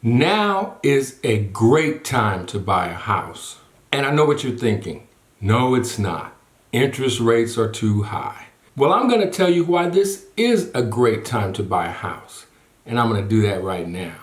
Now is a great time to buy a house. And I know what you're thinking. No, it's not. Interest rates are too high. Well, I'm going to tell you why this is a great time to buy a house. And I'm going to do that right now.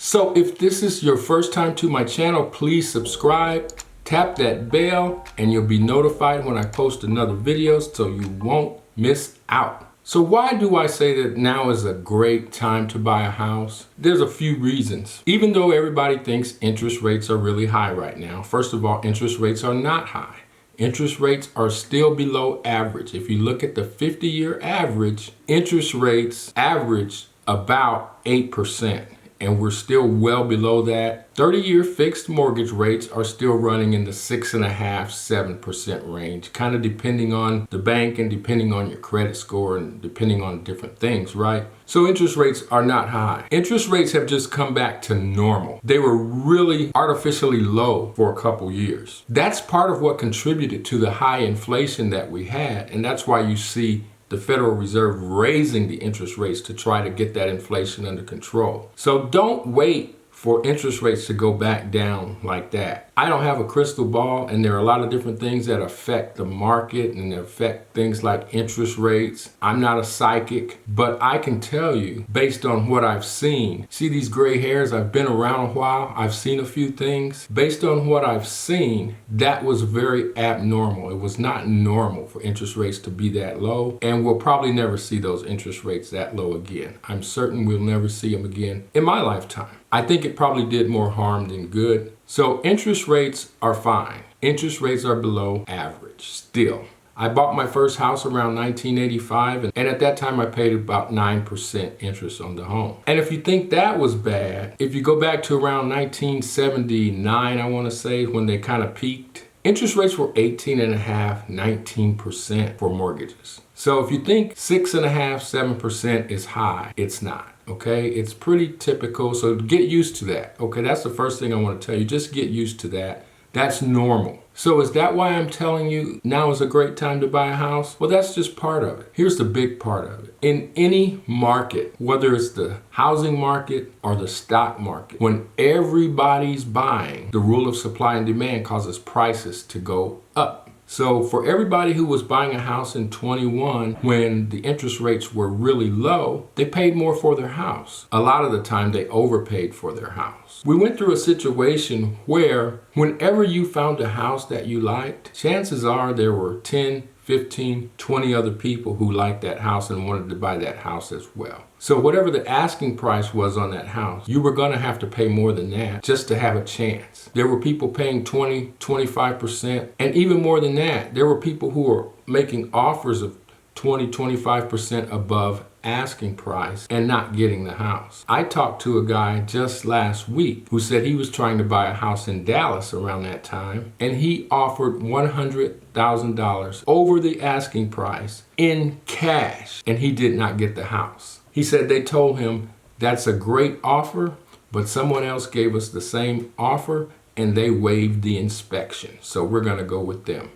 So if this is your first time to my channel, please subscribe, tap that bell, and you'll be notified when I post another video so you won't miss out. So why do I say that now is a great time to buy a house? There's a few reasons. Even though everybody thinks interest rates are really high right now, first of all, interest rates are not high. Interest rates are still below average. If you look at the 50-year average, interest rates average about 8%. And we're still well below that. 30-year fixed mortgage rates are still running in the 6.5–7% range, kind of depending on the bank and depending on your credit score and depending on different things, right? So interest rates are not high. Interest rates have just come back to normal. They were really artificially low for a couple years. That's part of what contributed to the high inflation that we had, and that's why you see the Federal Reserve raising the interest rates to try to get that inflation under control. So don't wait for interest rates to go back down like that. I don't have a crystal ball, and there are a lot of different things that affect the market and affect things like interest rates. I'm not a psychic, but I can tell you based on what I've seen. See these gray hairs? I've been around a while. I've seen a few things. Based on what I've seen, that was very abnormal. It was not normal for interest rates to be that low, and we'll probably never see those interest rates that low again. I'm certain we'll never see them again in my lifetime. I think it probably did more harm than good. So interest rates are fine. Interest rates are below average still. I bought my first house around 1985, and at that time I paid about 9% interest on the home. And if you think that was bad, if you go back to around 1979, I want to say, when they kind of peaked, interest rates were 18.5–19% for mortgages. So if you think 6.5–7% is high, it's not. Okay, it's pretty typical, so get used to that. Okay, that's the first thing I want to tell you. Just get used to that. That's normal. So is that why I'm telling you now is a great time to buy a house? Well, that's just part of it. Here's the big part of it. In any market, whether it's the housing market or the stock market, when everybody's buying, the rule of supply and demand causes prices to go up. So for everybody who was buying a house in 21, when the interest rates were really low, they paid more for their house. A lot of the time they overpaid for their house. We went through a situation where whenever you found a house that you liked, chances are there were 10, 15, 20 other people who liked that house and wanted to buy that house as well. So whatever the asking price was on that house, you were going to have to pay more than that just to have a chance. There were people paying 20, 25%, and even more than that, there were people who were making offers of 20, 25% above asking price and not getting the house. I talked to a guy just last week who said he was trying to buy a house in Dallas around that time, and he offered $100,000 over the asking price in cash, and he did not get the house. He said they told him, that's a great offer, but someone else gave us the same offer and they waived the inspection, so we're going to go with them.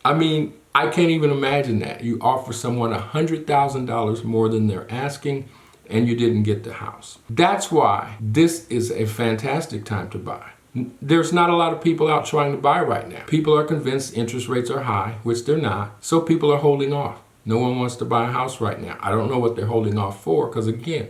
I mean, I can't even imagine that. You offer someone $100,000 more than they're asking and you didn't get the house. That's why this is a fantastic time to buy. There's not a lot of people out trying to buy right now. People are convinced interest rates are high, which they're not, so people are holding off. No one wants to buy a house right now. I don't know what they're holding off for, because again,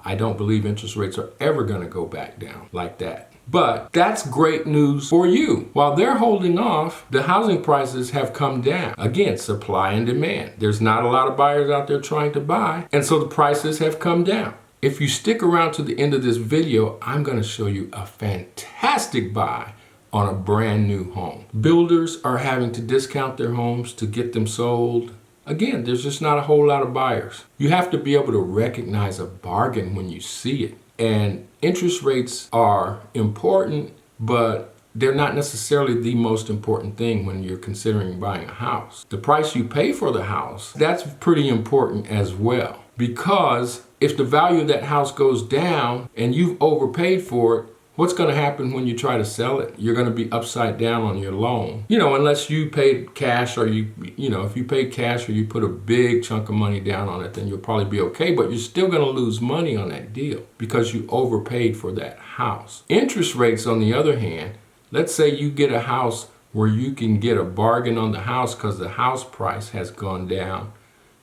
I don't believe interest rates are ever going to go back down like that. But that's great news for you. While they're holding off, the housing prices have come down. Again, supply and demand. There's not a lot of buyers out there trying to buy, and so the prices have come down. If you stick around to the end of this video, I'm going to show you a fantastic buy on a brand new home. Builders are having to discount their homes to get them sold. Again, there's just not a whole lot of buyers. You have to be able to recognize a bargain when you see it. And interest rates are important, but they're not necessarily the most important thing when you're considering buying a house. The price you pay for the house, that's pretty important as well. Because if the value of that house goes down and you've overpaid for it, what's going to happen when you try to sell it? You're going to be upside down on your loan. Unless you paid cash or if you paid cash or you put a big chunk of money down on it, then you'll probably be okay, but you're still going to lose money on that deal because you overpaid for that house. Interest rates, on the other hand, let's say you get a house where you can get a bargain on the house because the house price has gone down,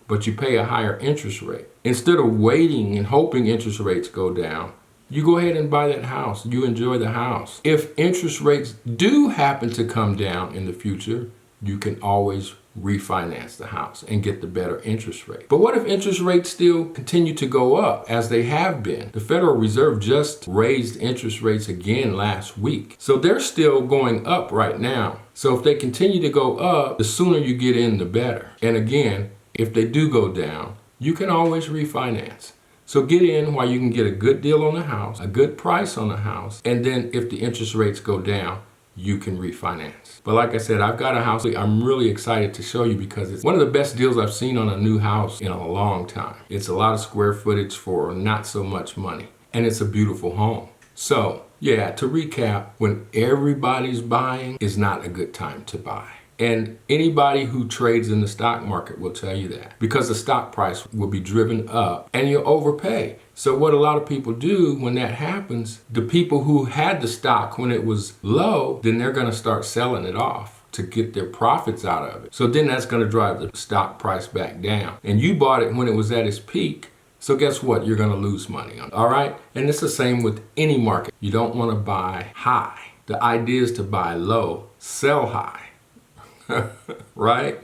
but you pay a higher interest rate. Instead of waiting and hoping interest rates go down, you go ahead and buy that house. You enjoy the house. If interest rates do happen to come down in the future, you can always refinance the house and get the better interest rate. But what if interest rates still continue to go up as they have been? The Federal Reserve just raised interest rates again last week. So they're still going up right now. So if they continue to go up, the sooner you get in, the better. And again, if they do go down, you can always refinance. So get in while you can get a good deal on the house, a good price on the house, and then if the interest rates go down, you can refinance. But like I said, I've got a house I'm really excited to show you because it's one of the best deals I've seen on a new house in a long time. It's a lot of square footage for not so much money, and it's a beautiful home. So yeah, to recap, when everybody's buying is not a good time to buy. And anybody who trades in the stock market will tell you that, because the stock price will be driven up and you'll overpay. So what a lot of people do when that happens, the people who had the stock when it was low, then they're going to start selling it off to get their profits out of it. So then that's going to drive the stock price back down. And you bought it when it was at its peak. So guess what? You're going to lose money on it. All right? And it's the same with any market. You don't want to buy high. The idea is to buy low, sell high. Right?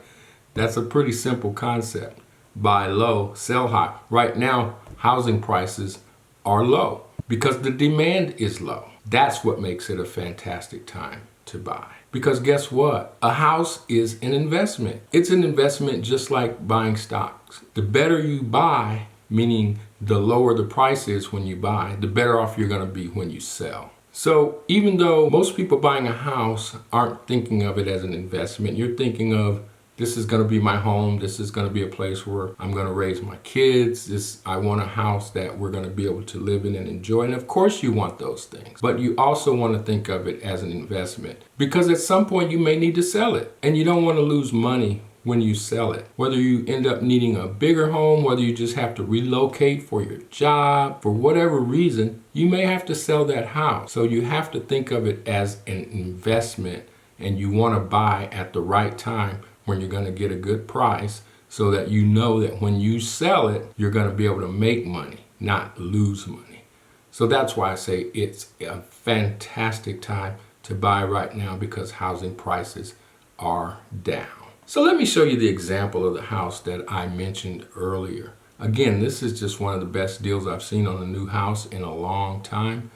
That's a pretty simple concept. Buy low, sell high. Right now, housing prices are low because the demand is low. That's what makes it a fantastic time to buy. Because guess what? A house is an investment. It's an investment just like buying stocks. The better you buy, meaning the lower the price is when you buy, the better off you're going to be when you sell. So even though most people buying a house aren't thinking of it as an investment, you're thinking of, this is going to be my home. This is going to be a place where I'm going to raise my kids. I want a house that we're going to be able to live in and enjoy. And of course you want those things, but you also want to think of it as an investment because at some point you may need to sell it and you don't want to lose money when you sell it. Whether you end up needing a bigger home, whether you just have to relocate for your job, for whatever reason, you may have to sell that house. So you have to think of it as an investment and you want to buy at the right time when you're going to get a good price so that you know that when you sell it, you're going to be able to make money, not lose money. So that's why I say it's a fantastic time to buy right now because housing prices are down. So let me show you the example of the house that I mentioned earlier. Again, this is just one of the best deals I've seen on a new house in a long time.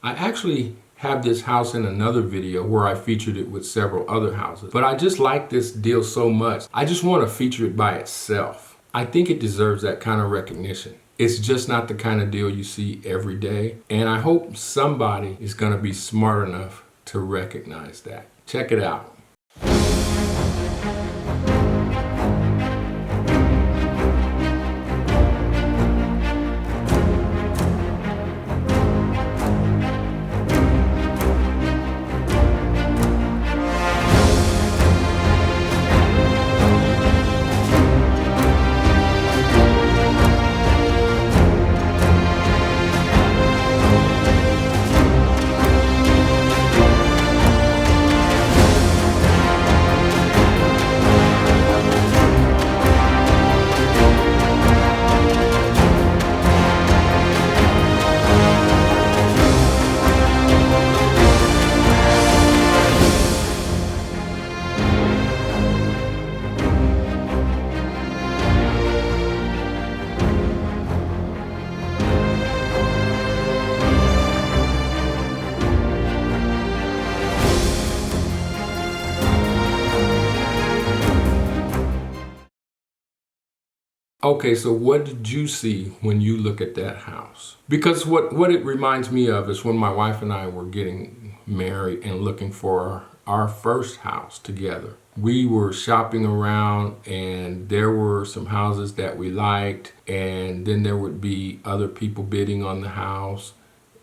I actually have this house in another video where I featured it with several other houses, but I just like this deal so much. I just want to feature it by itself. I think it deserves that kind of recognition. It's just not the kind of deal you see every day, and I hope somebody is going to be smart enough to recognize that. Check it out. Okay, so what did you see when you look at that house? Because what it reminds me of is when my wife and I were getting married and looking for our first house together. We were shopping around and there were some houses that we liked, and then there would be other people bidding on the house.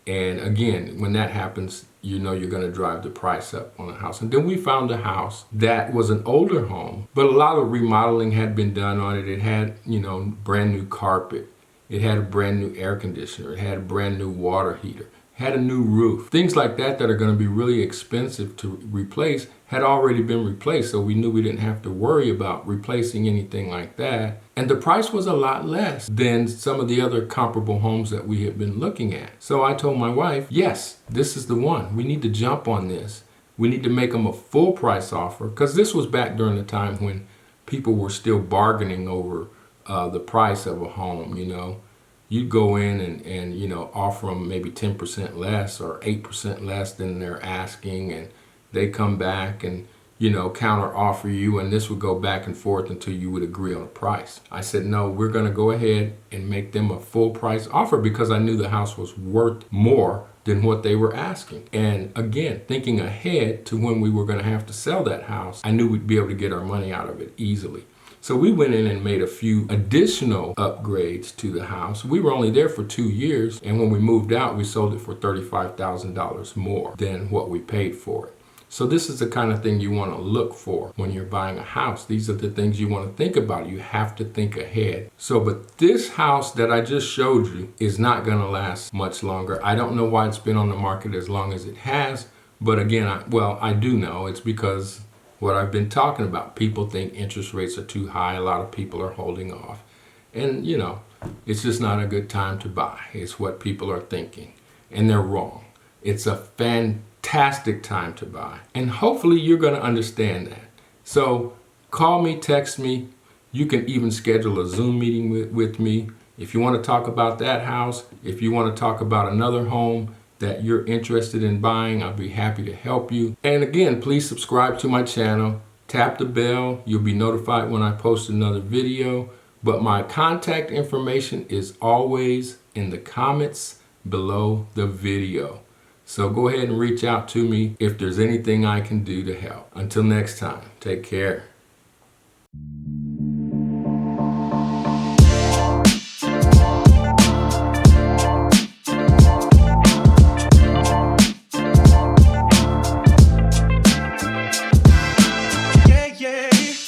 And again, when that happens, you know you're going to drive the price up on a house. And then we found a house that was an older home, but a lot of remodeling had been done on it. It had, brand new carpet. It had a brand new air conditioner. It had a brand new water heater. Had a new roof. Things like that are going to be really expensive to replace had already been replaced, so we knew we didn't have to worry about replacing anything like that. And the price was a lot less than some of the other comparable homes that we had been looking at. So I told my wife, yes, this is the one. We need to jump on this. We need to make them a full price offer, because this was back during the time when people were still bargaining over the price of a home, You'd go in and offer them maybe 10% less or 8% less than they're asking, and they come back and counter offer you, and this would go back and forth until you would agree on a price. I said, no, we're going to go ahead and make them a full price offer, because I knew the house was worth more than what they were asking. And again, thinking ahead to when we were going to have to sell that house, I knew we'd be able to get our money out of it easily. So we went in and made a few additional upgrades to the house. We were only there for 2 years, and when we moved out, we sold it for $35,000 more than what we paid for it. So this is the kind of thing you want to look for when you're buying a house. These are the things you want to think about. You have to think ahead. But this house that I just showed you is not going to last much longer. I don't know why it's been on the market as long as it has, but again, I do know. It's because what I've been talking about. People think interest rates are too high. A lot of people are holding off. And, it's just not a good time to buy. It's what people are thinking. And they're wrong. It's a fantastic time to buy. And hopefully you're going to understand that. So call me, text me. You can even schedule a Zoom meeting with me. If you want to talk about that house, if you want to talk about another home that you're interested in buying, I'll be happy to help you. And again, please subscribe to my channel, tap the bell, you'll be notified when I post another video. But my contact information is always in the comments below the video. So go ahead and reach out to me if there's anything I can do to help. Until next time, take care.